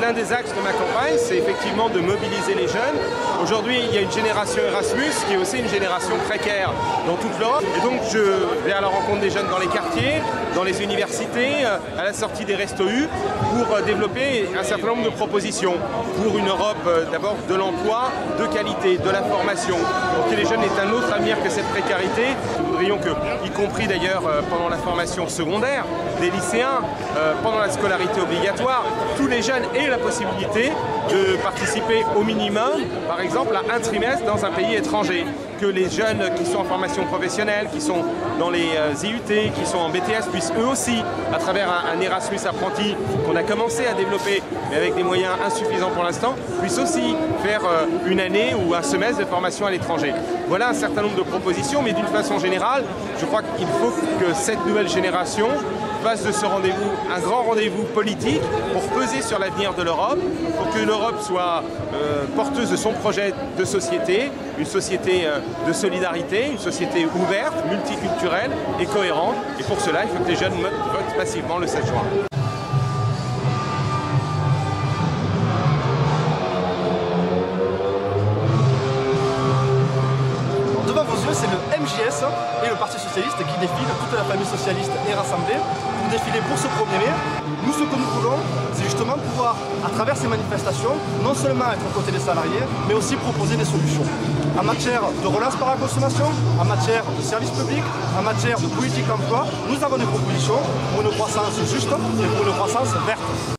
un des axes de ma campagne, c'est effectivement de mobiliser les jeunes. Aujourd'hui, il y a une génération Erasmus qui est aussi une génération précaire dans toute l'Europe. Et donc, je vais à la rencontre des jeunes dans les quartiers, dans les universités, à la sortie des Restos U, pour développer un certain nombre de propositions pour une Europe d'abord de l'emploi, de qualité, de la formation, pour que les jeunes aient un autre avenir que cette précarité. Nous voudrions que, y compris d'ailleurs pendant la formation secondaire, des lycéens, pendant la scolarité obligatoire, tous les jeunes aient la possibilité de participer au minimum, par exemple, à un trimestre dans un pays étranger. Que les jeunes qui sont en formation professionnelle, qui sont dans les IUT, qui sont en BTS, puissent eux aussi, à travers un Erasmus apprenti qu'on a commencé à développer, mais avec des moyens insuffisants pour l'instant, puissent aussi faire une année ou un semestre de formation à l'étranger. Voilà un certain nombre de propositions, mais d'une façon générale, je crois qu'il faut que cette nouvelle génération fasse de ce rendez-vous un grand rendez-vous politique pour peser sur l'avenir de l'Europe, pour que l'Europe soit porteuse de son projet de société, une société de solidarité, une société ouverte, multiculturelle et cohérente. Et pour cela, il faut que les jeunes votent massivement le 7 juin. Devant vos yeux, c'est le MJS et le Parti Socialiste qui défilent, toute la famille socialiste est rassemblée pour défiler pour ce 1er mai. Nous, ce que nous voulons, c'est justement pouvoir, à travers ces manifestations, non seulement être aux côtés des salariés, mais aussi proposer des solutions. En matière de relance par la consommation, en matière de services publics, en matière de politique d'emploi, nous avons des propositions pour une croissance juste et pour une croissance verte.